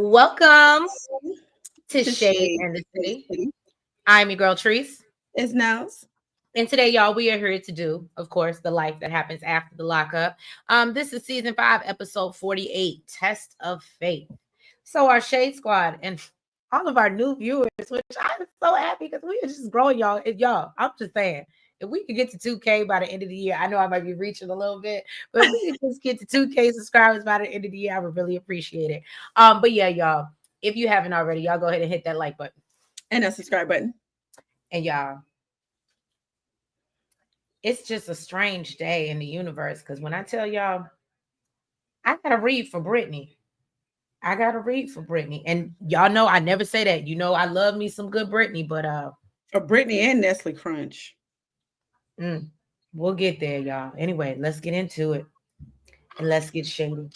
Welcome to To Shade Shade and the in the City. City. I'm your girl Treese. It's Nels. And today, y'all, we are here to do, of course, the life that happens after the lockup. This is season 5, episode 48, Test of Faith. So our Shade Squad and all of our new viewers, which I'm so happy because we are just growing, y'all. And y'all, I'm just saying, if we could get to 2K by the end of the year, I know I might be reaching a little bit, but if we could just get to 2K subscribers by the end of the year, I would really appreciate it. But yeah, y'all, if you haven't already, y'all go ahead and hit that like button. And that subscribe button. And y'all, it's just a strange day in the universe because when I tell y'all, I gotta read for Britney. I gotta read for Britney. And y'all know I never say that. You know, I love me some good Britney, but Or Brittany and Nestle Crunch. mm, we'll get there, y'all. Anyway, let's get into it and let's get shady.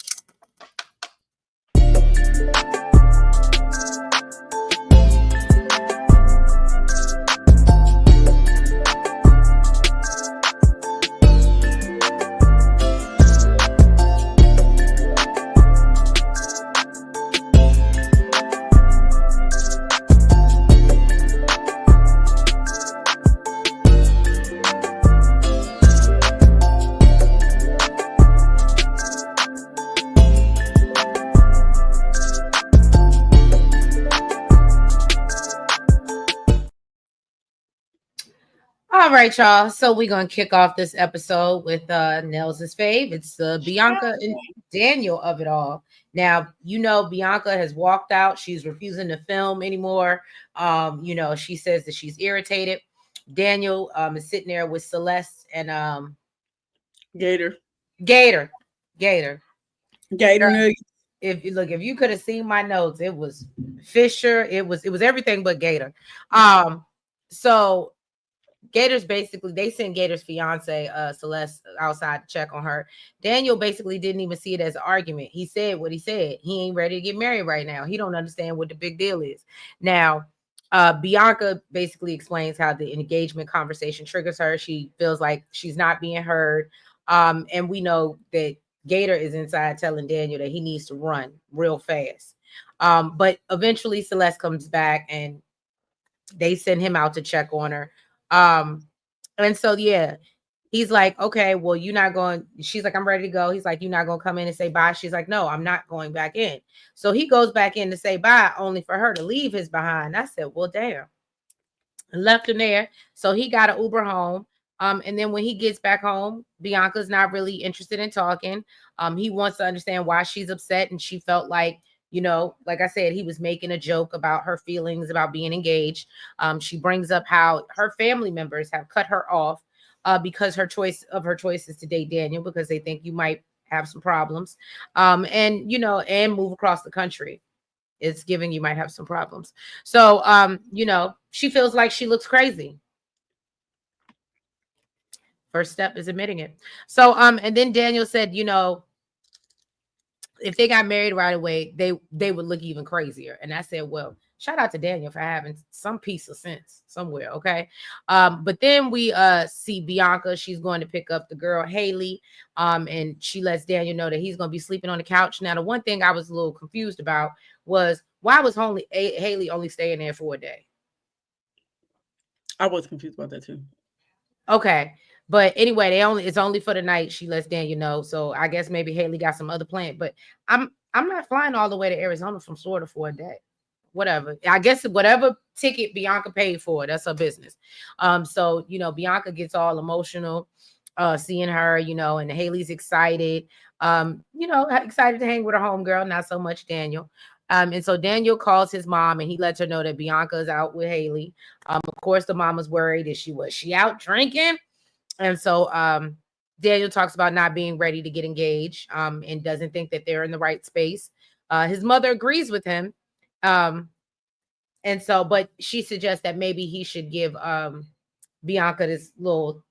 All right, y'all. So we're gonna kick off this episode with Nels' fave. It's Bianca and Daniel of it all. Now, you know, Bianca has walked out. She's refusing to film anymore. She says that she's irritated. Daniel is sitting there with Celeste and Gator. Gator. Gator. Gator nuggets. If you could have seen my notes, it was Fisher, it was everything but Gator. So Gator's basically they sent Gator's fiance Celeste outside to check on her. Daniel basically didn't even see it as an argument. He said what he said. He ain't ready to get married right now. He don't understand what the big deal is. Now, Bianca basically explains how the engagement conversation triggers her. She feels like she's not being heard. And we know that Gator is inside telling Daniel that he needs to run real fast. But eventually Celeste comes back and they send him out to check on her. Um, and so yeah, he's like, okay, well, you're not going. She's like, I'm ready to go. He's like, you're not gonna come in and say bye. She's like, no, I'm not going back in. So he goes back in to say bye, only for her to leave his behind. I said, well, damn, and left him there. So he got an Uber home. And then when he gets back home, Bianca's not really interested in talking. He wants to understand why she's upset, and she felt like, like I said, he was making a joke about her feelings about being engaged. She brings up how her family members have cut her off because her choice is to date Daniel because they think you might have some problems, and move across the country. It's giving you might have some problems. So, she feels like she looks crazy. First step is admitting it. So, and then Daniel said, if they got married right away, they would look even crazier. And I said, well, shout out to Daniel for having some piece of sense somewhere. Okay. But then we see Bianca. She's going to pick up the girl Haley. And she lets Daniel know that he's going to be sleeping on the couch. Now, the one thing I was a little confused about was why was Haley only staying there for a day? I was confused about that too. Okay. But anyway, it's only for the night. She lets Daniel know. So I guess maybe Haley got some other plan. But I'm not flying all the way to Arizona from Florida for a day. Whatever. I guess whatever ticket Bianca paid for, that's her business. So Bianca gets all emotional, seeing her, and Haley's excited. Excited to hang with her homegirl, not so much Daniel. And so Daniel calls his mom and he lets her know that Bianca is out with Haley. Of course, the mama's worried. Was she out drinking? And so Daniel talks about not being ready to get engaged, and doesn't think that they're in the right space. His mother agrees with him. And so, but she suggests that maybe he should give Bianca this little,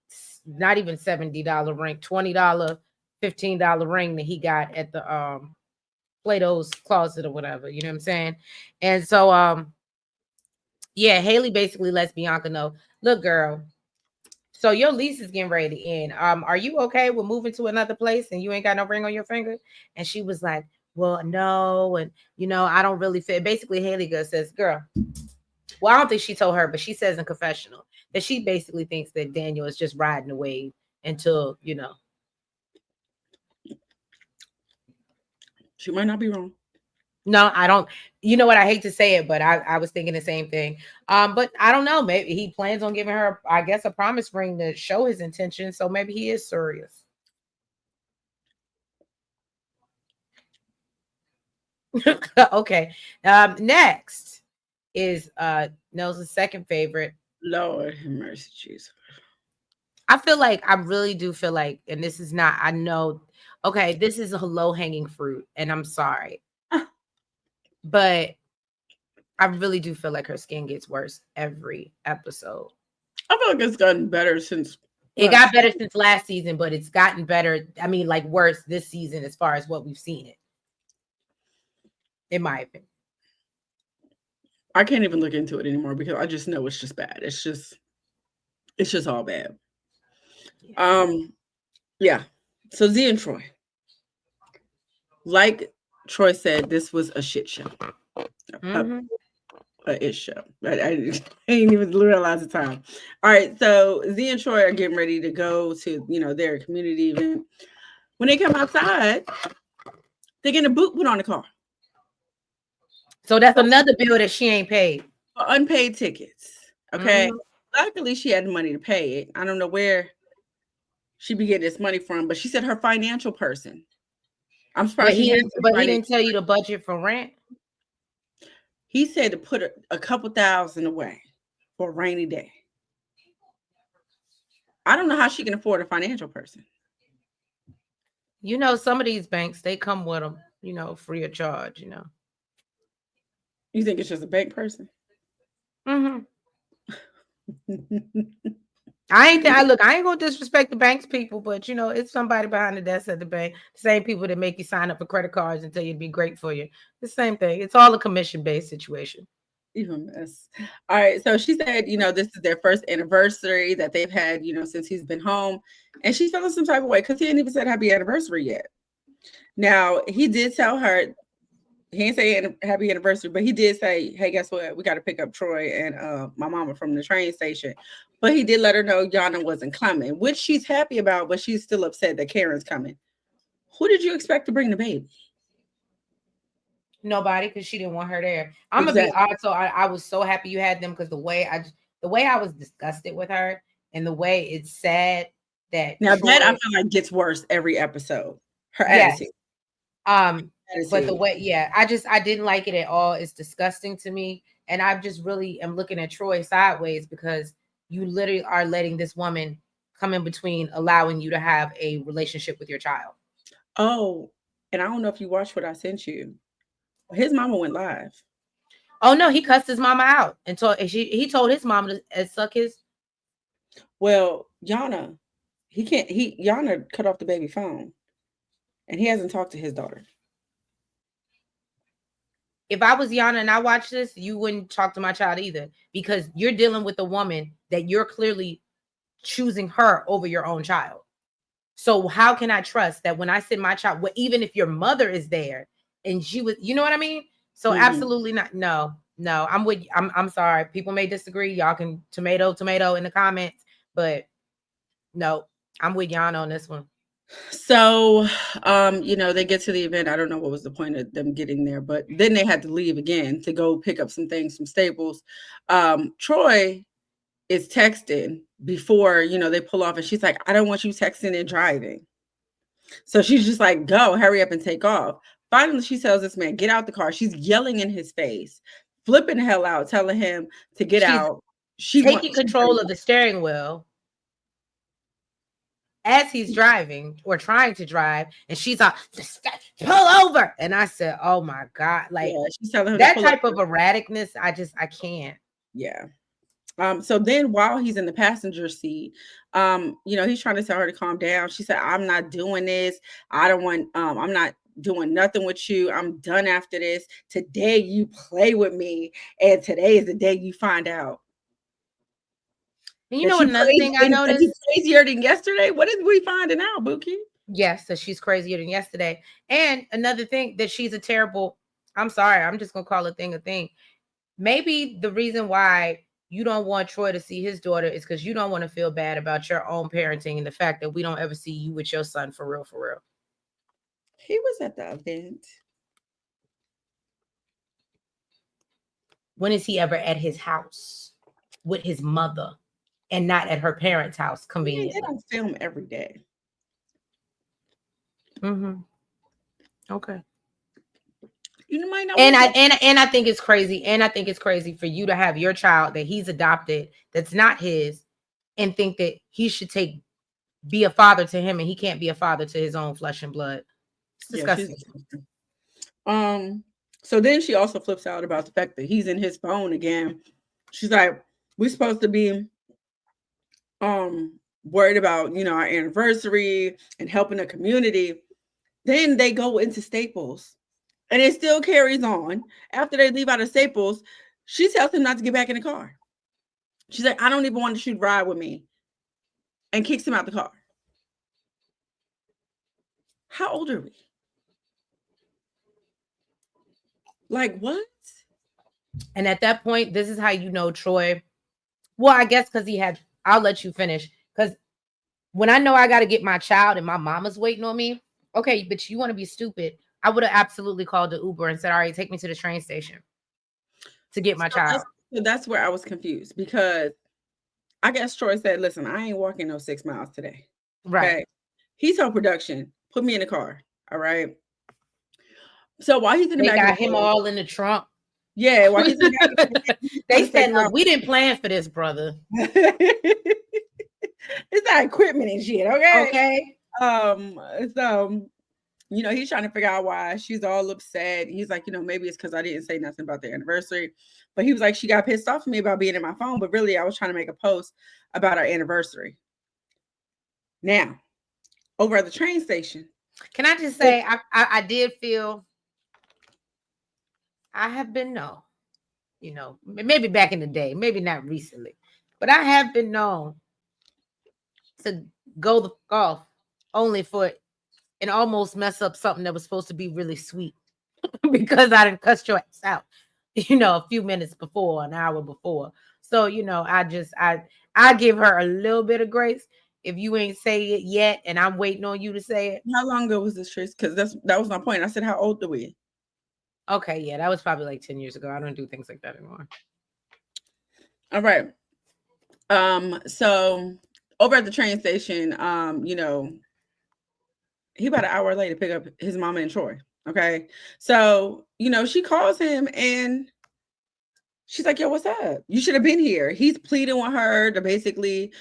not even $70 ring, $20, $15 ring that he got at the Plato's Closet or whatever. You know what I'm saying? And so, yeah, Haley basically lets Bianca know, look, girl, so your lease is getting ready to end. Are you okay with moving to another place and you ain't got no ring on your finger? And she was like, well, no, and I don't really fit. Basically, Haley Good says, girl, well, I don't think she told her, but she says in confessional that she basically thinks that Daniel is just riding the wave until, She might not be wrong. No, I don't. You know what? I hate to say it, but I was thinking the same thing. But I don't know. Maybe he plans on giving her, I guess, a promise ring to show his intention. So maybe he is serious. Okay. Next is Nell's second favorite. Lord have mercy, Jesus. I feel like I really do feel like, and this is not, I know, okay, this is a low hanging fruit, and I'm sorry. But I really do feel like her skin gets worse every episode. I feel like it's gotten better since it got better since last season, but it's gotten better. I mean, like worse this season as far as what we've seen it. In my opinion. I can't even look into it anymore because I just know it's just bad. It's just all bad. Yeah. So Z and Troy. Like Troy said, this was a shit show. A show. I didn't even realize the time. All right, so Z and Troy are getting ready to go to their community event. When they come outside, they're getting a boot put on the car. So that's another bill that she ain't paid. For unpaid tickets. Okay. Luckily, she had the money to pay it. I don't know where she be getting this money from, but she said her financial person. I'm surprised. But he didn't tell you the budget for rent. He said to put a couple thousand away for a rainy day. I don't know how she can afford a financial person. Some of these banks, they come with them, free of charge, You think it's just a bank person? I ain't gonna disrespect the bank's people, but it's somebody behind the desk at the bank. The same people that make you sign up for credit cards and tell you to be great for you. The same thing. It's all a commission-based situation. Even mess. All right. So she said, this is their first anniversary that they've had, since he's been home. And she's feeling some type of way because he ain't even said happy anniversary yet. Now, he did tell her, he didn't say happy anniversary, but he did say, hey, guess what? We got to pick up Troy and my mama from the train station. But he did let her know Yana wasn't coming, which she's happy about, but she's still upset that Karen's coming. Who did you expect to bring the baby? Nobody, because she didn't want her there. I'm gonna be honest. So I was so happy you had them because the way I was disgusted with her and the way it's sad that now Troy, that I feel like gets worse every episode. Her attitude. But the way, I didn't like it at all. It's disgusting to me, and I just really am looking at Troy sideways because you literally are letting this woman come in between, allowing you to have a relationship with your child. Oh, and I don't know if you watched what I sent you. His mama went live. Oh no, he cussed his mama out and he told his mama to suck his. Well, Yana cut off the baby phone, and he hasn't talked to his daughter. If I was Yana and I watched this, you wouldn't talk to my child either because you're dealing with a woman that you're clearly choosing her over your own child. So how can I trust that when I send my child, even if your mother is there and she was, you know what I mean? So absolutely not. No, I'm sorry. People may disagree. Y'all can tomato in the comments, but no, I'm with Yana on this one. So, they get to the event. I don't know what was the point of them getting there, but then they had to leave again to go pick up some things from Staples. Troy is texting before, they pull off, and she's like, I don't want you texting and driving. So she's just like, go, hurry up and take off. Finally, she tells this man, get out the car. She's yelling in his face, flipping the hell out, telling him to get out. She's taking control of the steering wheel as he's driving or trying to drive, and she's like, pull over. And I said, oh my God, like she's telling her that type of erraticness, I can't. Yeah. So then while he's in the passenger seat, he's trying to tell her to calm down. She said, I'm not doing this. I'm not doing nothing with you. I'm done after this. Today you play with me, and today is the day you find out. And you know another thing I noticed? Crazier than yesterday. What is we finding out, Bookie? Yes, that she's crazier than yesterday. And another thing, that she's a terrible, I'm sorry, I'm just gonna call a thing a thing. Maybe the reason why you don't want Troy to see his daughter is because you don't want to feel bad about your own parenting and the fact that we don't ever see you with your son for real, for real. He was at the event. When is he ever at his house with his mother and not at her parents' house I mean, they conveniently? don't film every day. Mm-hmm. Okay. You might not And want I that. and I think it's crazy. And I think it's crazy for you to have your child that he's adopted that's not his and think that he should be a father to him and he can't be a father to his own flesh and blood. It's Yeah, she's disgusting. disgusting. So then she also flips out about the fact that he's in his phone again. She's like, we're supposed to be worried about, our anniversary and helping the community. Then they go into Staples and it still carries on. After they leave out of Staples, she tells him not to get back in the car. She's like, I don't even want you to ride with me, and kicks him out the car. How old are we? Like, what? And at that point, this is how you know Troy. Well, I guess because I'll let you finish. Because when I know I got to get my child and my mama's waiting on me, okay, but you want to be stupid, I would have absolutely called the Uber and said, all right, take me to the train station to get my child. That's where I was confused, because I guess Troy said, listen, I ain't walking no 6 miles today. Right. Okay. He told production, put me in the car. All right. So while he's in the They back of got the him car, all in the trunk. yeah, while he's in the back of the car, They said, look, we didn't plan for this, brother. It's not equipment and shit, okay? Okay. So he's trying to figure out why she's all upset. He's like, maybe it's because I didn't say nothing about the anniversary. But he was like, she got pissed off at me about being in my phone. But really, I was trying to make a post about our anniversary. Now, over at the train station. Can I just say, I did feel I have been known, maybe back in the day, maybe not recently, but I have been known to go the fuck off only for and almost mess up something that was supposed to be really sweet because I didn't cuss your ass out, a few minutes before, an hour before. So, I give her a little bit of grace. If you ain't say it yet and I'm waiting on you to say it. How long ago was this, Trish? Because that was my point. I said, how old are we? Okay, yeah, that was probably like 10 years ago. I don't do things like that anymore. All right. So over at the train station, he about an hour later pick up his mama and Troy. Okay. So, she calls him and she's like, yo, what's up? You should have been here. He's pleading with her to basically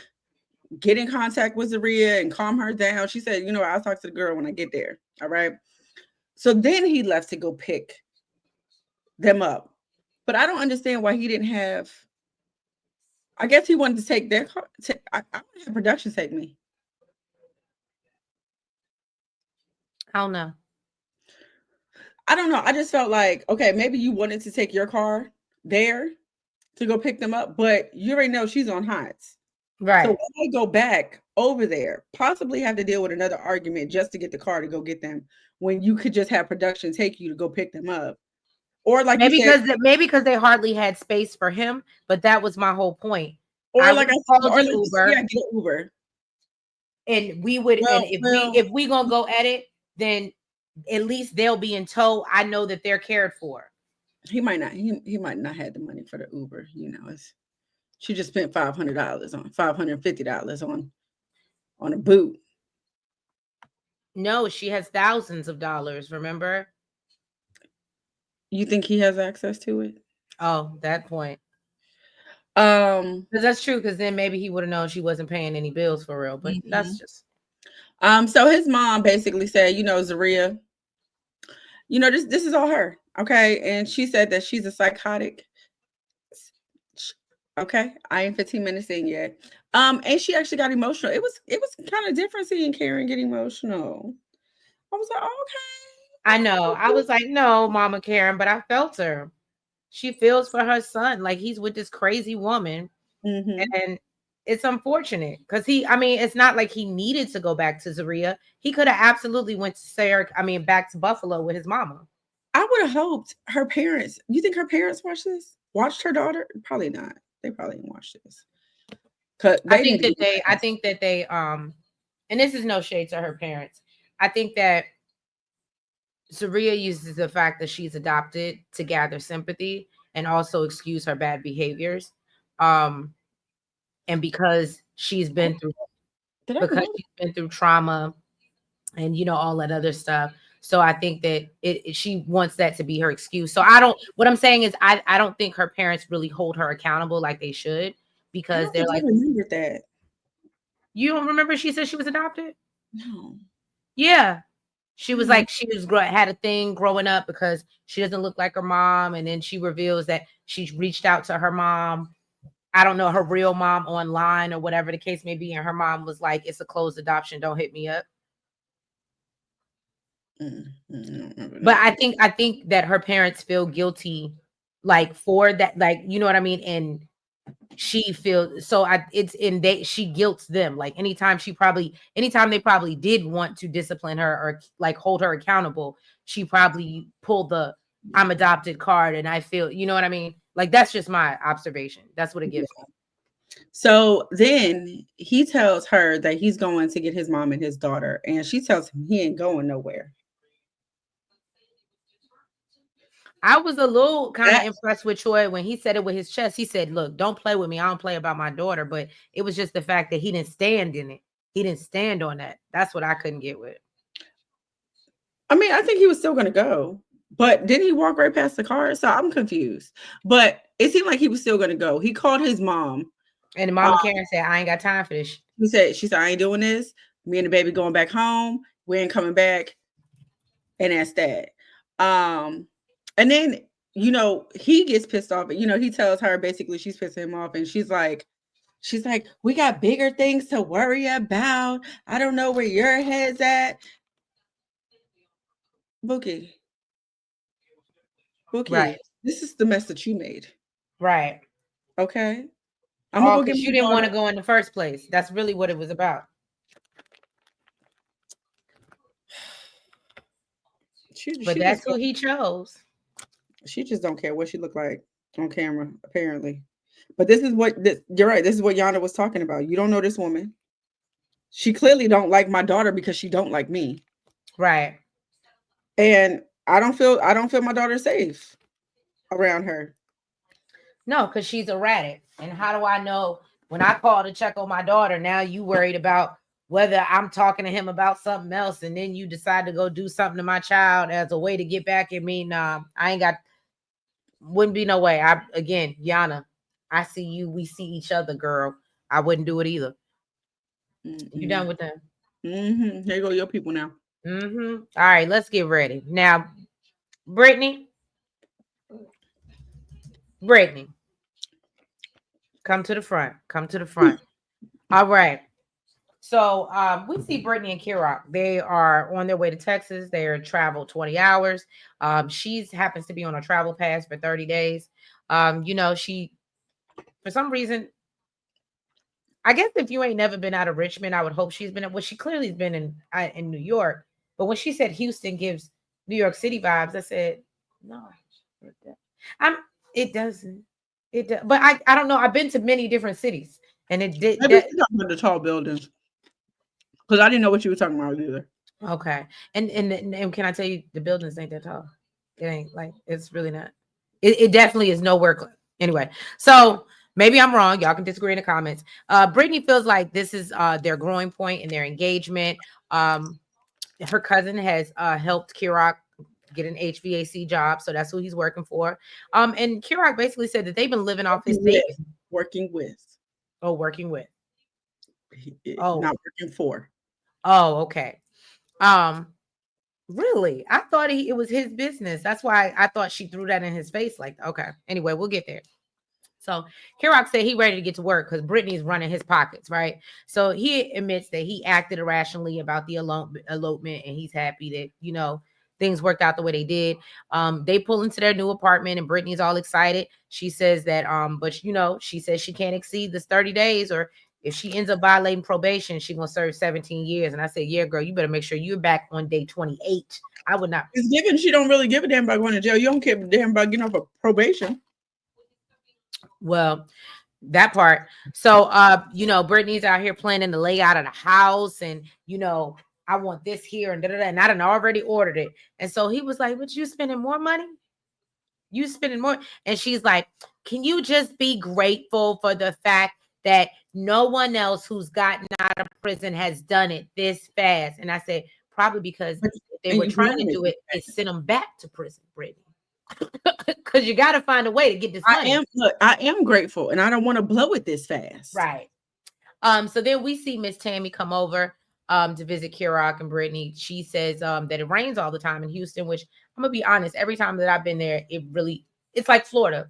get in contact with Zeruiah and calm her down. She said, I'll talk to the girl when I get there. All right. So then he left to go pick them up. But I don't understand why he didn't have, I guess he wanted to take their car. I want to have production take me. I don't know. I don't know. I just felt like, okay, maybe you wanted to take your car there to go pick them up, but you already know she's on Heights. Right. So when they go back over there, possibly have to deal with another argument just to get the car to go get them, when you could just have production take you to go pick them up. Or like maybe you said, because they hardly had space for him, but that was my whole point. Or I like I called or an like Uber, yeah, get an Uber. and we would, Well, and if we gonna go at it, then at least they'll be in tow. I know that they're cared for. He might not. He might not have the money for the Uber. She just spent $550 on a boot. No, she has thousands of dollars. Remember? You think he has access to it? Oh, that point. Because that's true. Because then maybe he would have known she wasn't paying any bills for real. But that's just. So his mom basically said, Zeruiah, this is all her, okay? And she said that she's a psychotic. Okay, I ain't 15 minutes in yet. And she actually got emotional. It was kind of different seeing Karen get emotional. I was like, okay. I know. I was like, no, Mama Karen, but I felt her. She feels for her son, like he's with this crazy woman, and it's unfortunate because it's not like he needed to go back to Zeruiah. He could have absolutely went to back to Buffalo with his mama. I would have hoped her parents. You think her parents watched this? Watched her daughter? Probably not. They probably didn't watch this. Cause I think that they and this is no shade to her parents. I think that Zeruiah uses the fact that she's adopted to gather sympathy and also excuse her bad behaviors. And because she's been through trauma and all that other stuff. So I think that she wants that to be her excuse. So what I'm saying is I don't think her parents really hold her accountable like they should, because they're like, remember that. You don't remember she said she was adopted? No. Yeah. She was like, had a thing growing up because she doesn't look like her mom. And then she reveals that she reached out to her mom. I don't know, her real mom online or whatever the case may be. And her mom was like, it's a closed adoption. Don't hit me up. But I think that her parents feel guilty, like for that, like, you know what I mean? And she feels she guilts them. Like anytime they probably did want to discipline her or like hold her accountable, she probably pulled the I'm adopted card. And I feel, you know what I mean? Like, that's just my observation. That's what it gives me. So then he tells her that he's going to get his mom and his daughter, and she tells him he ain't going nowhere. I was a little kind of impressed with Troy when he said it with his chest. He said, look, don't play with me. I don't play about my daughter. But it was just the fact that he didn't stand in it. He didn't stand on that. That's what I couldn't get with. I mean, I think he was still going to go. But didn't he walk right past the car? So I'm confused. But it seemed like he was still going to go. He called his mom. And Mama Karen said, I ain't got time for this. She said, I ain't doing this. Me and the baby going back home. We ain't coming back. And that's that. And then, he gets pissed off. He tells her basically she's pissing him off. And she's like, we got bigger things to worry about. I don't know where your head's at. Bookie, right. This is the mess that you made. Right. Okay. I'm gonna go get you didn't want to go in the first place. That's really what it was about. But that's who he chose. She just don't care what she looked like on camera, apparently. But you're right. This is what Yana was talking about. You don't know this woman. She clearly don't like my daughter because she don't like me. Right. And I don't feel my daughter safe around her. No, because she's erratic. And how do I know when I call to check on my daughter, now you worried about whether I'm talking to him about something else, and then you decide to go do something to my child as a way to get back at me? Nah, wouldn't be no way. Yana, I see you. We see each other, girl. I wouldn't do it either. Mm-hmm. You done with them? Mm-hmm. There you go, your people now. Mm-hmm. All right, let's get ready. Now, Britney, come to the front. Come to the front. All right. So we see Britney and Kerok. They are on their way to Texas. They are travel 20 hours. She happens to be on a travel pass for 30 days. She, for some reason, I guess if you ain't never been out of Richmond, I would hope she's been. Well, she clearly has been in New York. But when she said Houston gives New York City vibes, I said, no, it doesn't. It does. But I don't know. I've been to many different cities. And it did. Maybe talking about the tall buildings, because I didn't know what you were talking about either. Okay, and can I tell you, the buildings ain't that tall. It ain't, like, it's really not. It definitely is nowhere. Anyway, so maybe I'm wrong. Y'all can disagree in the comments. Britney feels like this is their growing point in their engagement. Her cousin has helped Kerok get an HVAC job, so that's who he's working for. And Kerok basically said that they've been living off his savings. Working with. Oh, working with. Not working for. Oh, okay. Really? I thought it was his business. That's why I thought she threw that in his face. Like, okay. Anyway, we'll get there. So Kerok said he ready to get to work because Britney's running his pockets, right? So he admits that he acted irrationally about the elopement, and he's happy that, things worked out the way they did. They pull into their new apartment, and Britney's all excited. She says that, but she says she can't exceed this 30 days, or if she ends up violating probation, she's gonna serve 17 years. And I said, yeah, girl, you better make sure you're back on day 28. I would not. It's given she don't really give a damn about going to jail. You don't care a damn about getting off of probation. Well, that part. So you know, Brittany's out here planning the layout of the house, and you know, I want this here and da-da-da, and I done already ordered it. And so he was like, but you spending more money? You spending more? And she's like, can you just be grateful for the fact that no one else who's gotten out of prison has done it this fast? And I said, probably because they were trying to do it, it sent them back to prison, Brittany. Because you got to find a way to get this money. I am grateful, and I don't want to blow it this fast. Right. So then we see Miss Tammy come over to visit Kerok and Britney. She says that it rains all the time in Houston, which I'm gonna be honest, every time that I've been there, it's like Florida.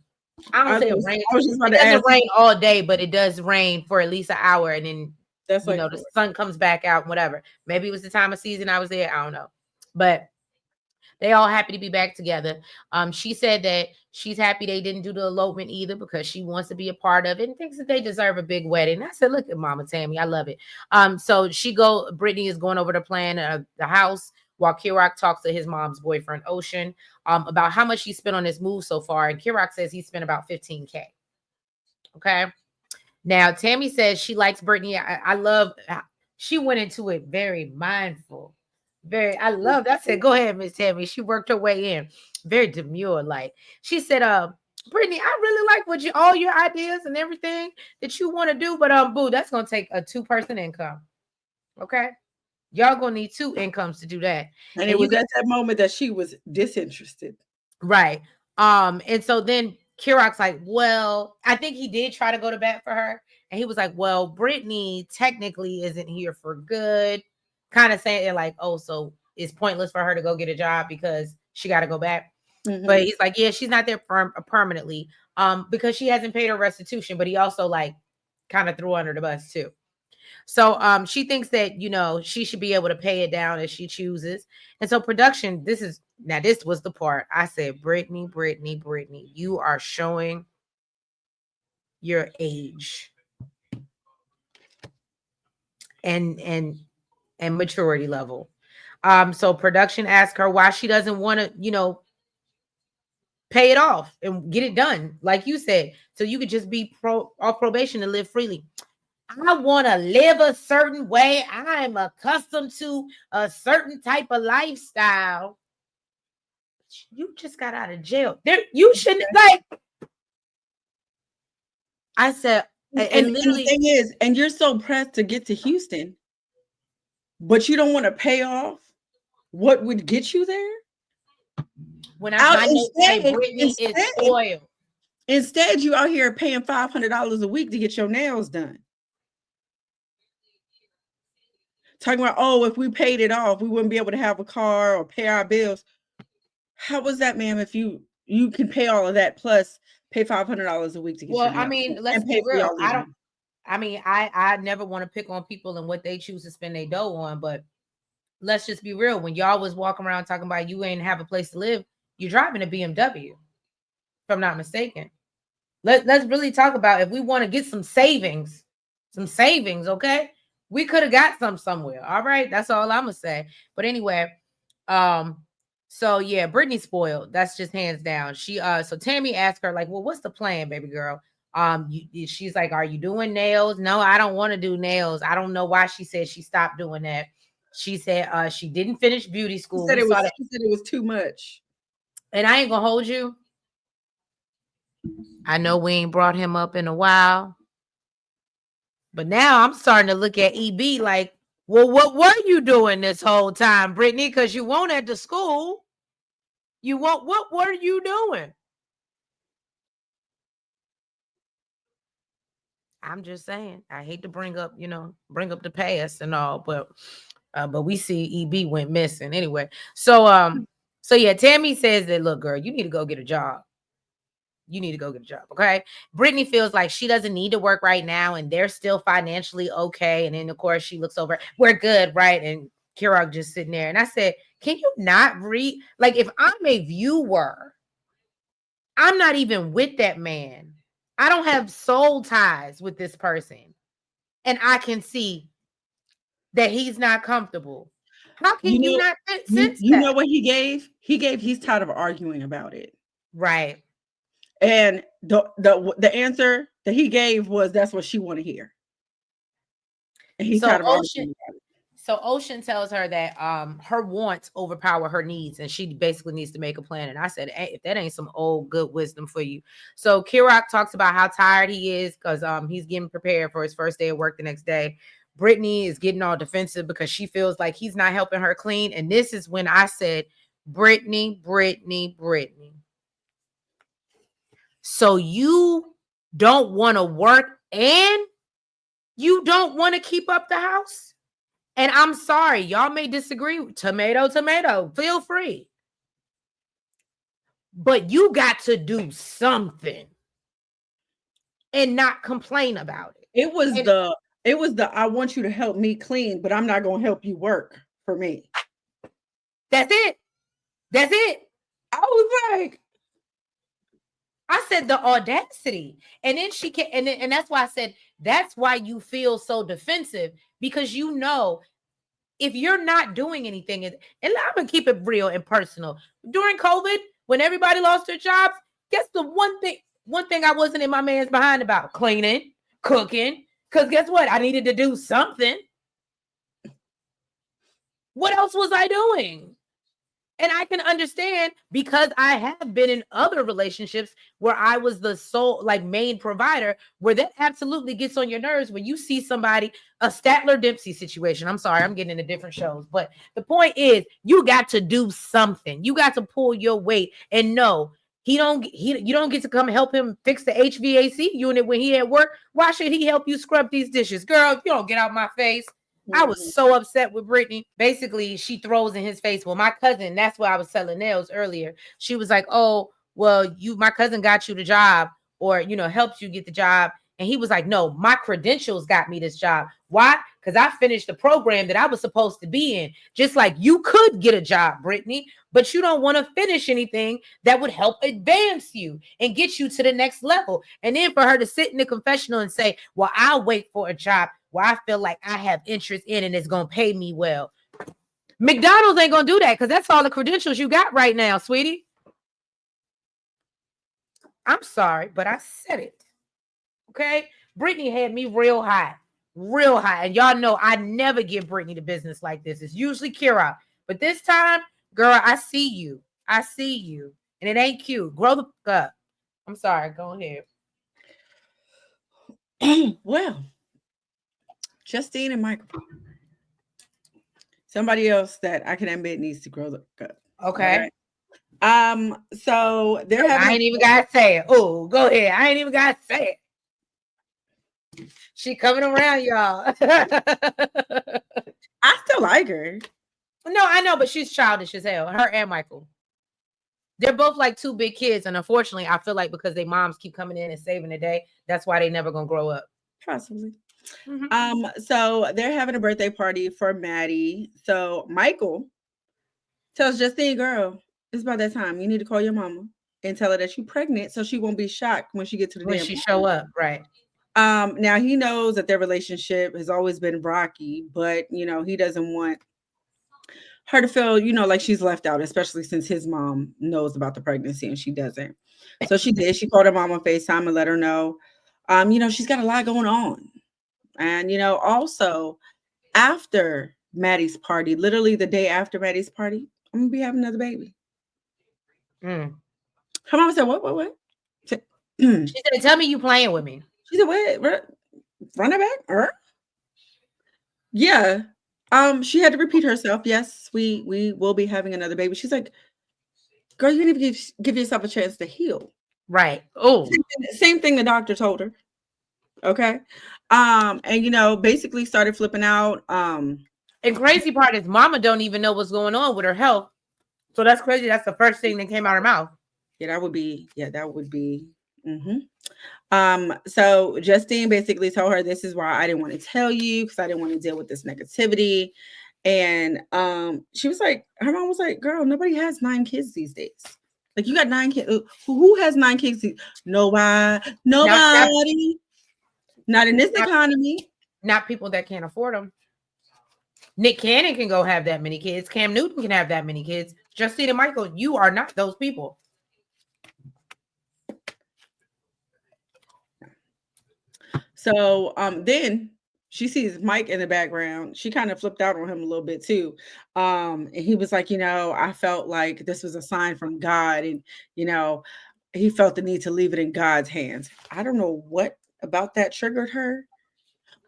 I don't say it rains. It doesn't rain all day, but it does rain for at least an hour, and then that's like, the sun comes back out, whatever. Maybe it was the time of season I was there. I don't know. But they all happy to be back together. She said that she's happy they didn't do the elopement either because she wants to be a part of it and thinks that they deserve a big wedding. I said, look at Mama Tammy. I love it. So Brittany is going over to plan the house while Kerok talks to his mom's boyfriend, Ocean, about how much he spent on this move so far. And Kerok says he spent about $15K. Okay. Now, Tammy says she likes Brittany. I love, she went into it very mindful. I love that. I said, go ahead, Miss Tammy. She worked her way in. Very demure. Like she said, Brittany, I really like all your ideas and everything that you want to do, but boo, that's gonna take a 2-person income. Okay. Y'all gonna need 2 incomes to do that. And it was at that moment that she was disinterested. Right. And so then Kerok's like, well, I think he did try to go to bat for her. And he was like, well, Brittany technically isn't here for good. Kind of saying like, oh, so it's pointless for her to go get a job because she got to go back. Mm-hmm. But he's like, yeah, she's not there permanently because she hasn't paid her restitution. But he also like kind of threw under the bus too. So she thinks that, you know, she should be able to pay it down as she chooses. And so production, this was the part I said, Brittany, you are showing your age and maturity level. So production asked her why she doesn't want to, you know, pay it off and get it done. Like you said, so you could just be off probation and live freely. I want to live a certain way. I'm accustomed to a certain type of lifestyle. You just got out of jail. You shouldn't like. I said, and literally, the thing is, and you're so pressed to get to Houston, but you don't want to pay off what would get you there. When I say Britney is spoiled. Instead, you out here paying $500 a week to get your nails done. Talking about, oh, if we paid it off, we wouldn't be able to have a car or pay our bills. How was that, ma'am? If you can pay all of that plus pay $500 a week to get your nails I mean, let's be real. I never want to pick on people and what they choose to spend their dough on, but let's just be real. When y'all was walking around talking about you ain't have a place to live, you're driving a BMW, if I'm not mistaken. Let's really talk about if we want to get some savings, okay? We could have got some somewhere. All right. That's all I'm gonna say. But anyway, so yeah, Britney spoiled. That's just hands down. So Tammy asked her, like, well, what's the plan, baby girl? She's like, are you doing nails? No, I don't want to do nails. I don't know why she said she stopped doing that. She said she didn't finish beauty school. She said it was too much. And I ain't gonna hold you. I know we ain't brought him up in a while. But now I'm starting to look at EB like, well, what were you doing this whole time, Brittany? Because you won't at the school. You won't. What were you doing? I'm just saying. I hate to bring up the past and all, but we see EB went missing anyway. So yeah, Tammy says that, look, girl, you need to go get a job. Okay. Brittany feels like she doesn't need to work right now and they're still financially okay. And then of course she looks over, we're good, right? And Kerok just sitting there. And I said, can you not read? Like, if I'm a viewer, I'm not even with that man. I don't have soul ties with this person. and I can see that he's not comfortable. How can you not sense you that? know what he gave? He's tired of arguing about it. Right. And the answer that he gave was that's what she want to hear. And he's tired of arguing about it. So Ocean tells her that her wants overpower her needs, and she basically needs to make a plan. And I said, hey, if that ain't some old good wisdom for you. So Kerok talks about how tired he is because he's getting prepared for his first day of work the next day. Britney is getting all defensive because she feels like he's not helping her clean. And this is when I said, Britney. So you don't want to work and you don't want to keep up the house? And I'm sorry, y'all may disagree. Tomato, feel free. But you got to do something and not complain about it. It was the I want you to help me clean, but I'm not going to help you work for me. That's it. I was like, I said the audacity. And then she can, and that's why I said that's why you feel so defensive, because you know if you're not doing anything, and I'm gonna keep it real and personal. During COVID, when everybody lost their jobs, guess the one thing I wasn't in my man's behind about? Cleaning, cooking. Because guess what? I needed to do something. What else was I doing? And I can understand because I have been in other relationships where I was the sole, like, main provider, where that absolutely gets on your nerves when you see somebody, a Statler Dempsey situation. I'm sorry, I'm getting into different shows, but the point is you got to do something. You got to pull your weight. And no, you don't get to come help him fix the HVAC unit when he at work. Why should he help you scrub these dishes? Girl, if you don't get out my face. I was so upset with Britney. Basically, she throws in his face. Well, my cousin, that's why I was selling nails earlier. She was like, oh, well, my cousin got you the job, or, helped you get the job. And he was like, no, my credentials got me this job. Why? Because I finished the program that I was supposed to be in. Just like you could get a job, Britney, but you don't want to finish anything that would help advance you and get you to the next level. And then for her to sit in the confessional and say, well, I'll wait for a job where I feel like I have interest in and it's going to pay me well. McDonald's ain't going to do that because that's all the credentials you got right now, sweetie. I'm sorry, but I said it. Okay? Britney had me real high. And y'all know I never give Britney the business like this. It's usually Kira. But this time, girl, I see you. And it ain't cute. Grow the fuck up. I'm sorry. Go ahead. Well, Justine and Michael. Somebody else that I can admit needs to grow the fuck up. Okay. Right? So they're having. I ain't even gotta say it. Oh, go ahead. I ain't even gotta say it. She coming around, y'all. I still like her. No, I know, but she's childish as hell. Her and Michael. They're both like two big kids, and unfortunately, I feel like because their moms keep coming in and saving the day, that's why they never gonna grow up. Possibly. So they're having a birthday party for Maddie. So Michael tells Justine, girl, it's about that time. You need to call your mama and tell her that you're pregnant so she won't be shocked when she gets to the when she show up, right? Now he knows that their relationship has always been rocky, but he doesn't want her to feel, like she's left out, especially since his mom knows about the pregnancy and she doesn't. So she did. She called her mom on FaceTime and let her know, she's got a lot going on. And, also after Maddie's party, literally the day after Maddie's party, I'm going to be having another baby. Her mom said, what? She said, tell me you playing with me. She said, what? Run it back? Yeah. She had to repeat herself. Yes, we will be having another baby. She's like, girl, you need to give yourself a chance to heal. Right. Oh, same thing the doctor told her. Okay. And basically started flipping out. And crazy part is mama don't even know what's going on with her health. So that's crazy. That's the first thing that came out of her mouth. Yeah, that would be. So Justine basically told her, this is why I didn't want to tell you, because I didn't want to deal with this negativity. And she was like, her mom was like, girl, nobody has 9 kids these days. Like, you got 9 kids. Who has 9 kids? Nobody. Not in this economy. not people that can't afford them. Nick Cannon can go have that many kids. Cam Newton can have that many kids. Justine Michael, you are not those people. So then she sees Mike in the background. She kind of flipped out on him a little bit too. And he was like, I felt like this was a sign from God, and he felt the need to leave it in God's hands. I don't know what about that triggered her.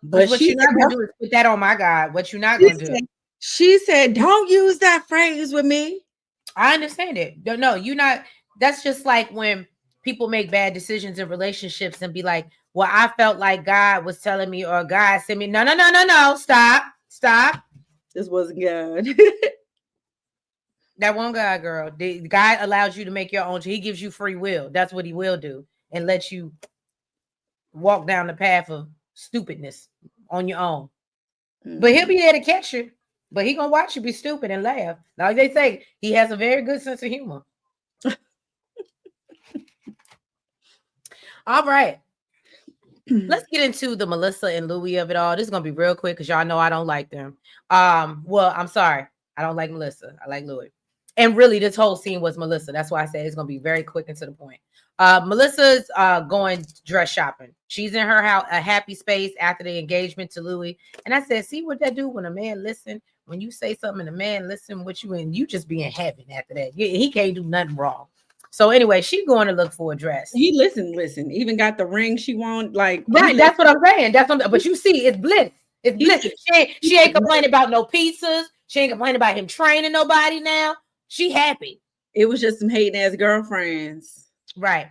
But what you're not gonna do is put that on my God. What you're not gonna do. She said, don't use that phrase with me. I understand it. No, you're not. That's just like when people make bad decisions in relationships and be like, well, I felt like God was telling me, or God sent me. No. Stop. This wasn't God. That one God, girl. God allows you to make your own. He gives you free will. That's what he will do, and let you walk down the path of stupidness on your own. Mm-hmm. But he'll be there to catch you. But he gonna watch you be stupid and laugh. Now they say he has a very good sense of humor. All right. Let's get into the Melissa and Louie of it all. This is gonna be real quick because y'all know I don't like them. Well, I'm sorry. I don't like Melissa. I like Louie. And really, this whole scene was Melissa. That's why I said it's gonna be very quick and to the point. Melissa's going dress shopping. She's in her house, a happy space after the engagement to Louie. And I said, see what that do when a man listen. When you say something and a man listen with you, and you just be in heaven after that. He can't do nothing wrong. So anyway, she's going to look for a dress. He listen. Even got the ring she want. Like, right, that's what I'm saying. But you see, it's bliss. It's bliss. She ain't complaining about no pizzas. She ain't complaining about him training nobody now. She happy. It was just some hating ass girlfriends. Right.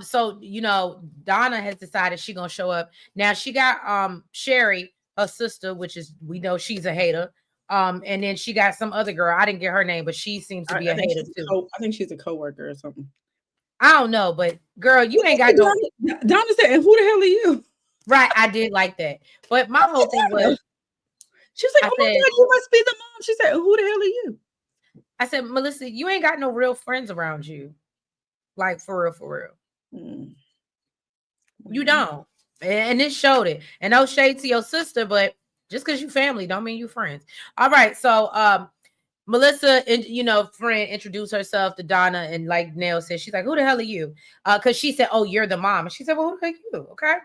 So Donna has decided she's gonna show up. Now she got Sherry, her sister, which is, we know she's a hater. And then she got some other girl. I didn't get her name, but she seems to be a hater too. I think she's a coworker or something. I don't know, but girl, you ain't got no. Donna said, "And who the hell are you?" Right, I did like that. But my whole thing was, she was like, "Oh my God, you must be the mom." She said, "Who the hell are you?" I said, "Melissa, you ain't got no real friends around you, like for real. You don't." And it showed it. And no shade to your sister, but just because you family don't mean you friends. All right. So Melissa, friend introduced herself to Donna, and like Nell said, she's like, who the hell are you? Because she said, oh, you're the mom. And she said, well, who the heck are you? Okay.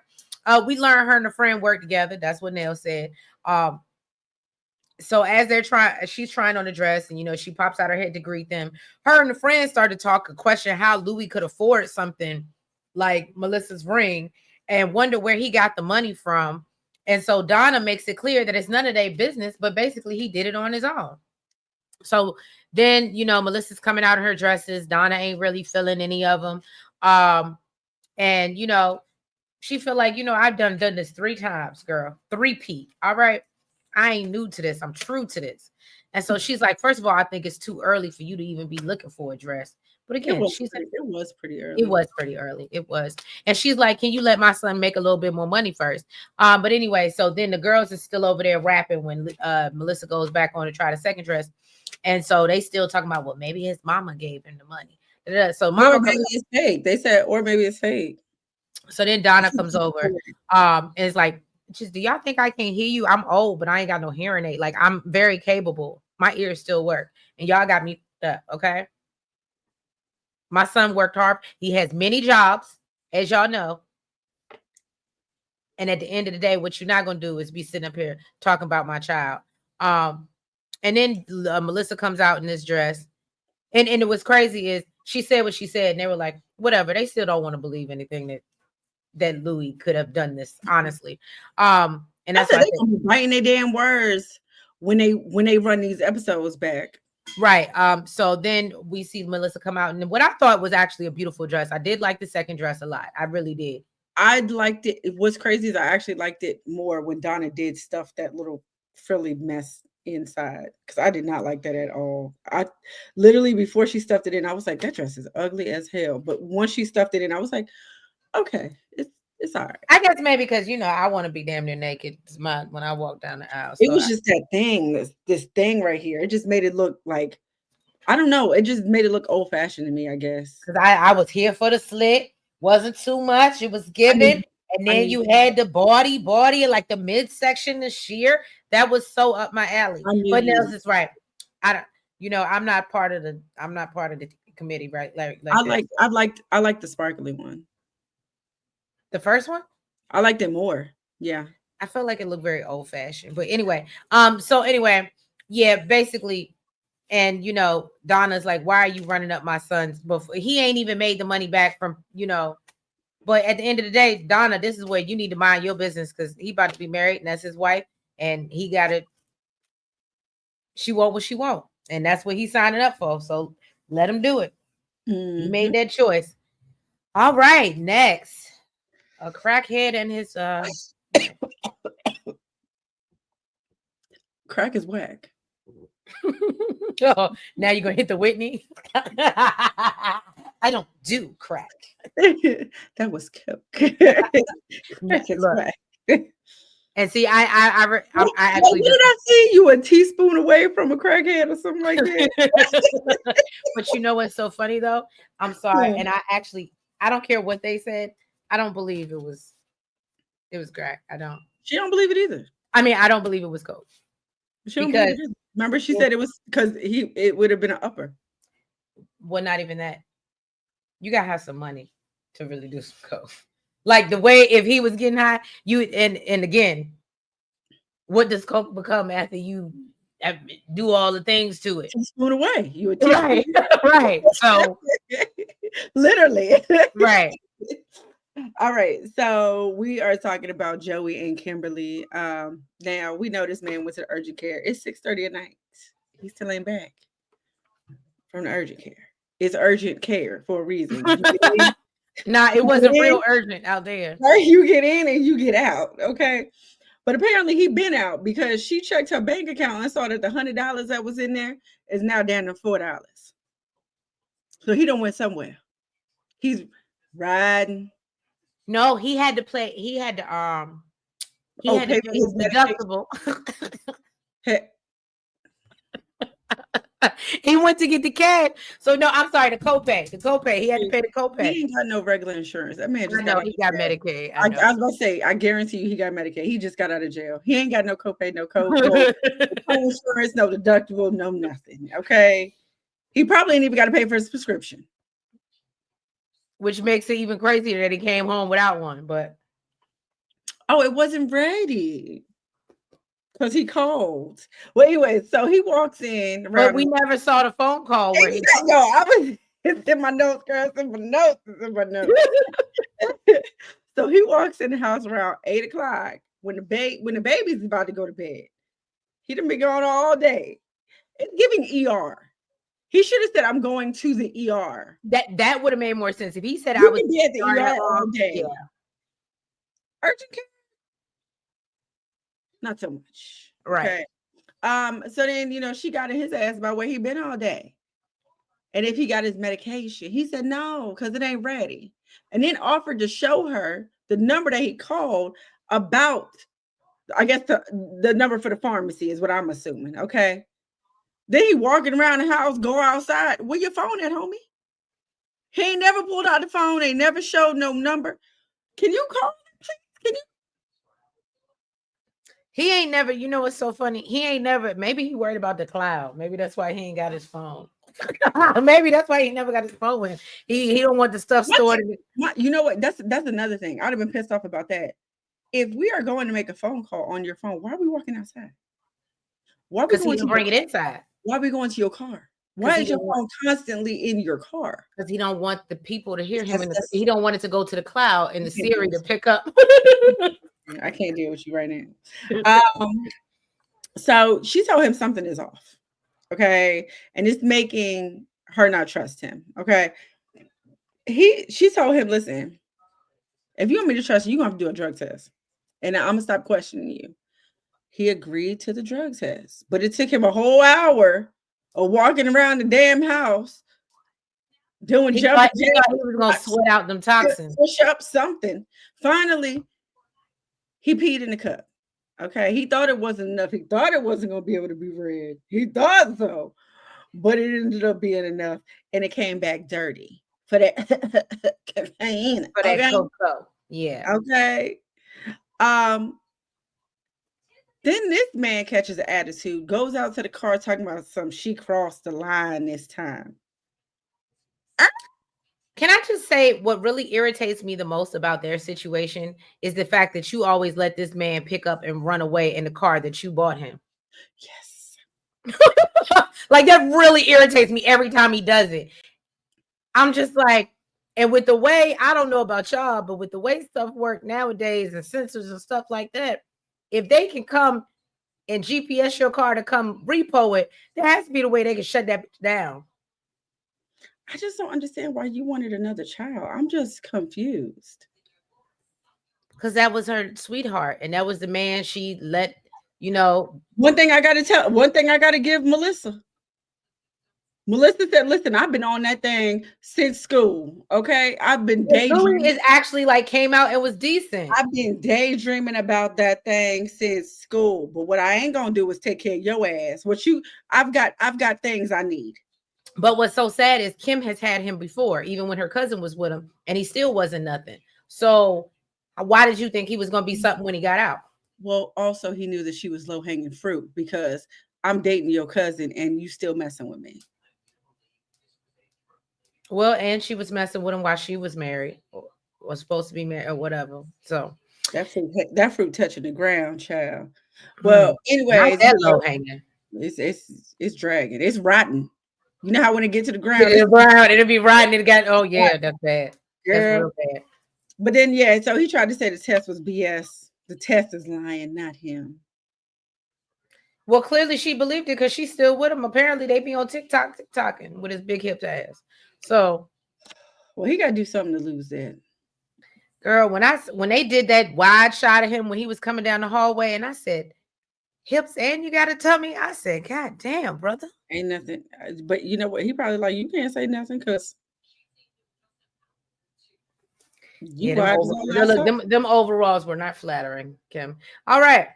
We learned her and a friend work together. That's what Nell said. So as she's trying on the dress, and she pops out her head to greet them. Her and the friend started to talk, question how Louie could afford something like Melissa's ring, and wonder where he got the money from. And so Donna makes it clear that it's none of their business, but basically he did it on his own. So then, Melissa's coming out of her dresses. Donna ain't really feeling any of them. And, she feel like, I've done this 3 times, girl. 3-peat. All right. I ain't new to this. I'm true to this. And so she's like, first of all, I think it's too early for you to even be looking for a dress. But again, it was pretty early. It was pretty early. It was. And she's like, can you let my son make a little bit more money first? But anyway, so then the girls are still over there rapping when Melissa goes back on to try the second dress. And so they still talking about, well, maybe his mama gave him the money. So mama, maybe it's fake. They said, or maybe it's fake. So then Donna comes over and is like, just, do y'all think I can hear you? I'm old, but I ain't got no hearing aid. Like, I'm very capable. My ears still work. And y'all got me up, okay? My son worked hard. He has many jobs, as y'all know. And at the end of the day, what you're not going to do is be sitting up here talking about my child. And then Melissa comes out in this dress. And it was crazy is she said what she said. And they were like, whatever. They still don't want to believe anything that Louie could have done this, honestly. And that's why they're going to be writing their damn words when they run these episodes back. Right. So then we see Melissa come out, and what I thought was actually a beautiful dress. I did like the second dress a lot. I really did. I liked it. What's crazy is I actually liked it more when Donna did stuff that little frilly mess inside, because I did not like that at all. I literally, before she stuffed it in, I was like, that dress is ugly as hell. But once she stuffed it in, I was like, okay, it's all right. I guess maybe because I want to be damn near naked when I walk down the aisle. So it was just that thing, this thing right here. It just made it look like, I don't know. It just made it look old fashioned to me, I guess. Because I was here for the slit. Wasn't too much. It was given. And then you had the body, like the midsection, the sheer. That was so up my alley. But Nels is right. I don't, I'm not part of the committee, right? I like the sparkly one. The first one? I liked it more. Yeah. I felt like it looked very old fashioned. But anyway, yeah, basically, and Donna's like, why are you running up my son's before he ain't even made the money back from, but at the end of the day, Donna, this is where you need to mind your business because he about to be married and that's his wife, and he got it. She want what she want, and that's what he's signing up for. So let him do it. He made that choice. All right, next, a crackhead and his crack is whack. Oh, now you're gonna hit the Whitney. I don't do crack. That was coke. Crack is whack. And see, I actually. What did I see? You a teaspoon away from a crackhead or something like that. But you know what's so funny though? I'm sorry, and I don't care what they said. I don't believe it was crack. I don't. She don't believe it either. I mean, I don't believe it was coke. She don't believe it either. Remember, she said it was because it would have been an upper. Well, not even that. You gotta have some money to really do some coke. Like the way if he was getting high, you and again, what does coke become after you do all the things to it? Teaspoon away. You would right. So literally. Right. All right. So we are talking about Joey and Kimberly. Now we know this man went to the urgent care. It's 6:30 at night. He still ain't back from the urgent care. It's urgent care for a reason. Nah, it wasn't real urgent out there. Right? You get in and you get out. Okay. But apparently he been out because she checked her bank account and saw that the $100 that was in there is now down to $4. So he done went somewhere. He's riding. No, he had to pay his deductible. He went to get the cash. So no, I'm sorry, the copay. He had to pay the copay. He ain't got no regular insurance. That man just he got Medicaid. I was gonna say, I guarantee you he got Medicaid. He just got out of jail. He ain't got no copay, no no insurance, no deductible, no nothing. Okay. He probably ain't even got to pay for his prescription. Which makes it even crazier that he came home without one, but it wasn't ready. Because he called. Well, anyway, so he walks in. But we never saw the phone call where he. No, it's in my notes, girl. It's in my notes. So he walks in the house around 8:00 when the baby's about to go to bed. He done been gone all day. It's giving ER. He should have said, "I'm going to the ER." That would have made more sense if he said, "I was be at the ER all day." Yeah. Urgent care. Not so much. Right. Okay. So then, she got in his ass about where he been all day. And if he got his medication, he said no, because it ain't ready. And then offered to show her the number that he called about, I guess the number for the pharmacy is what I'm assuming. Okay. Then he walking around the house, go outside. Where your phone at, homie? He ain't never pulled out the phone. Ain't never showed no number. Can you call him, please? Can you? He ain't never, what's so funny? He ain't never, maybe he worried about the cloud. Maybe that's why he ain't got his phone. Maybe that's why he never got his phone with him. He don't want the stuff stored in it. You know what? That's another thing. I'd have been pissed off about that. If we are going to make a phone call on your phone, why are we walking outside? Why are we going to bring it inside? Why are we going to your car? Why is your phone constantly in your car? Because he don't want the people to hear him. He don't want it to go to the cloud and the Siri to pick up. I can't deal with you right now. So she told him something is off. Okay. And it's making her not trust him. Okay. She told him, listen, if you want me to trust you, you're going to have to do a drug test. And I'm going to stop questioning you. He agreed to the drug test, but it took him a whole hour of walking around the damn house doing jumping. He was going to sweat out them toxins. Push up something. Finally, he peed in the cup. Okay. He thought it wasn't enough. He thought it wasn't going to be able to be read. He thought so, but it ended up being enough. And it came back dirty for that cocaine. For that cocoa. Yeah. Okay. Um, then this man catches an attitude, goes out to the car talking about she crossed the line this time. Can I just say what really irritates me the most about their situation is the fact that you always let this man pick up and run away in the car that you bought him. Yes. Like that really irritates me every time he does it. I'm just like, and with the way, I don't know about y'all, but with the way stuff work nowadays and sensors and stuff like that, if they can come and GPS your car to come repo it, there has to be the way they can shut that down. I just don't understand why you wanted another child. I'm just confused. Because that was her sweetheart, and that was the man she let, you know. One thing I got to give Melissa. Melissa said, listen, I've been on that thing since school. Okay. I've been Louie daydreaming. is actually like came out and was decent. I've been daydreaming about that thing since school. But what I ain't gonna do is take care of your ass. I've got things I need. But what's so sad is Kim has had him before, even when her cousin was with him, and he still wasn't nothing. So why did you think he was gonna be something when he got out? Well, also he knew that she was low hanging fruit because I'm dating your cousin and you still messing with me. Well, and she was messing with him while she was married, or was supposed to be married, or whatever. So that fruit touching the ground, child. Well, not anyways, that low hanging. it's dragging. It's rotten. You know how when it gets to the ground, It'll be rotten. It got that's bad. That's girl. real bad. But then so he tried to say the test was BS. The test is lying, not him. Well, clearly she believed it because she's still with him. Apparently, they be on TikToking with his big hips ass. So, well, he got to do something to lose that. Girl, when they did that wide shot of him when he was coming down the hallway, and I said, hips, and you got to tell me. I said, God damn, brother. Ain't nothing. But you know what? He probably like, you can't say nothing because you them overalls were not flattering, Kim. All right.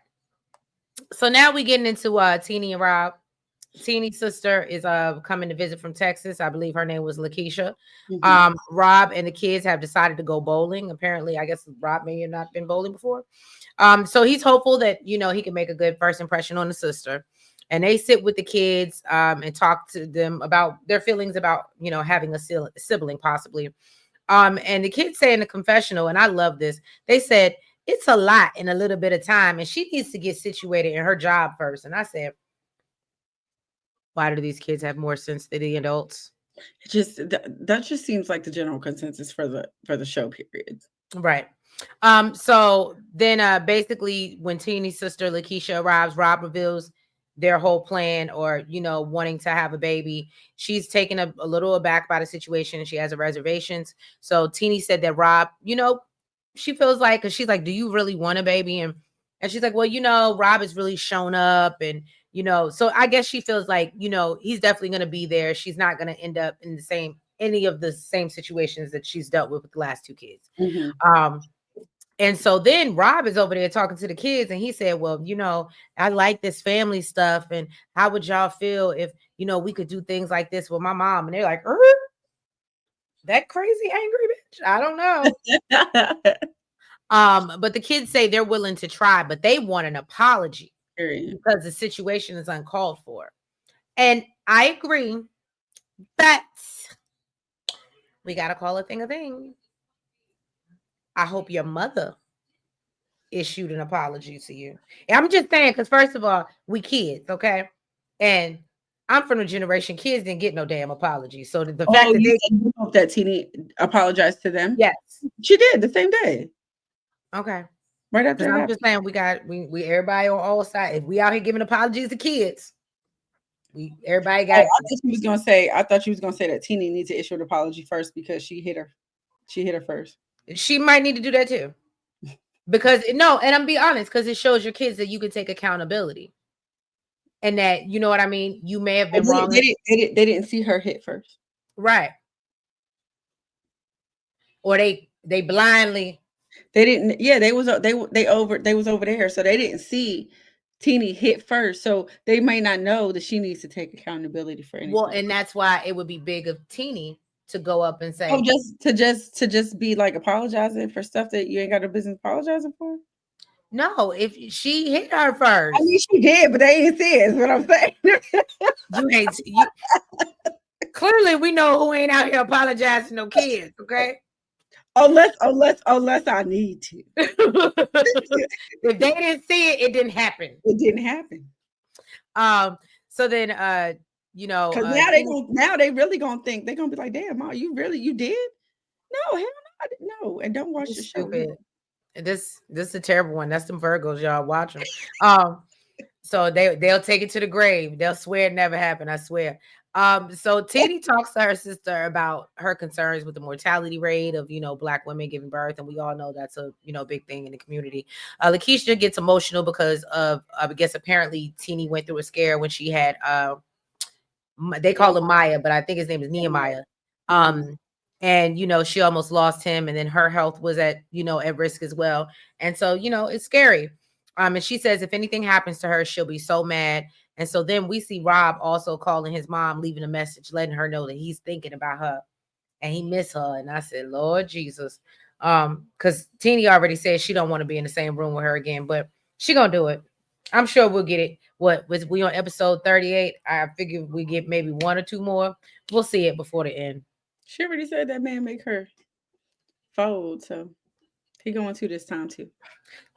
So now we getting into Tennie Rob. Tennie's sister is coming to visit from Texas. I believe her name was Lakeisha. Mm-hmm. Rob and the kids have decided to go bowling. Apparently, I guess Rob may have not been bowling before. So he's hopeful that he can make a good first impression on the sister. And they sit with the kids and talk to them about their feelings about having a sibling possibly. And the kids say in the confessional, and I love this, they said it's a lot in a little bit of time, and she needs to get situated in her job first. And I said, why do these kids have more sense than the adults? That just seems like the general consensus for the show period. Right. So then basically when Tennie's sister Lakeisha arrives, Rob reveals their whole plan or wanting to have a baby. She's taken a little aback by the situation and she has reservations. So Tennie said that Rob, she feels like, because she's like, do you really want a baby? And she's like, well, Rob has really shown up and so I guess she feels like, he's definitely going to be there. She's not going to end up in any of the same situations that she's dealt with the last two kids. Mm-hmm. And so then Rob is over there talking to the kids and he said, well, I like this family stuff. And how would y'all feel if, we could do things like this with my mom? And they're like, that crazy angry bitch. I don't know. But the kids say they're willing to try, but they want an apology because the situation is uncalled for. And I agree, but we got to call a thing a thing. I hope your mother issued an apology to you. And I'm just saying, because first of all, we kids, okay? And I'm from the generation kids didn't get no damn apology. So the fact that Tennie apologized to them. Yes. She did the same day. Okay. Right after that. I'm just saying we everybody on all sides. If we out here giving apologies to kids, everybody got. I thought she was gonna say that Tennie needs to issue an apology first because she hit her. She hit her first. She might need to do that too. Because and I'm be honest, because it shows your kids that you can take accountability. And that, you know what I mean? You may have been wrong. They didn't see her hit first. Right. Or they blindly. They didn't. Yeah, they was over there, so they didn't see Tennie hit first, so they may not know that she needs to take accountability for anything. Well, and that's why it would be big of Tennie to go up and say, Oh, just be like apologizing for stuff that you ain't got no business apologizing for. no, if she hit her I first, mean, she did, but they ain't say is what I'm saying. you ain't you. Clearly, we know who ain't out here apologizing to no kids. Okay. unless I need to. If they didn't see it, it didn't happen. It didn't happen. So then Because now they really gonna think they're gonna be like, damn, Ma, you did? No, hell no, I didn't know. And don't watch the show. Stupid. This is a terrible one. That's them Virgos, y'all. Watch them. So they'll take it to the grave. They'll swear it never happened. I swear. So Tennie talks to her sister about her concerns with the mortality rate of Black women giving birth, and we all know that's a big thing in the community. Lakeisha gets emotional because of I guess apparently Tennie went through a scare when she had they call him Maya, but I think his name is Nehemiah. And she almost lost him, and then her health was at risk as well. And so it's scary. And she says if anything happens to her, she'll be so mad. And so then we see Rob also calling his mom, leaving a message, letting her know that he's thinking about her and he miss her. And I said, Lord Jesus, because Tennie already said she don't want to be in the same room with her again, but she gonna do it. I'm sure we'll get it. What was we on episode 38? I figure we get maybe one or two more. We'll see it before the end. She already said that man make her fold, so he going to this time too.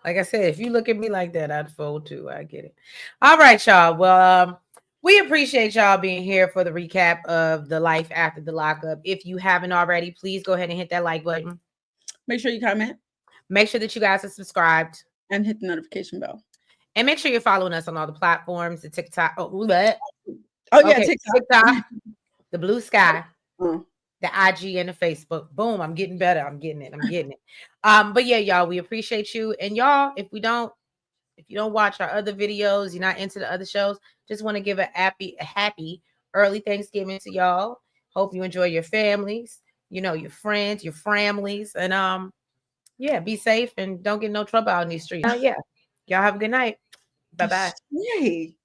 Like I said, if you look at me like that, I'd fold too. I get it. All right, y'all. Well, we appreciate y'all being here for the recap of the life after the lockup. If you haven't already, please go ahead and hit that like button. Make sure you comment. Make sure that you guys are subscribed. And hit the notification bell. And make sure you're following us on all the platforms, the TikTok. Yeah, TikTok, the BlueSky, the IG, and the Facebook. Boom, I'm getting better. I'm getting it. But yeah, y'all, we appreciate you. And y'all, if you don't watch our other videos, you're not into the other shows, just want to give a happy early Thanksgiving to y'all. Hope you enjoy your families, your friends, your families, and yeah, be safe and don't get no trouble out in these streets. Yeah. Y'all have a good night. Bye-bye. Yay.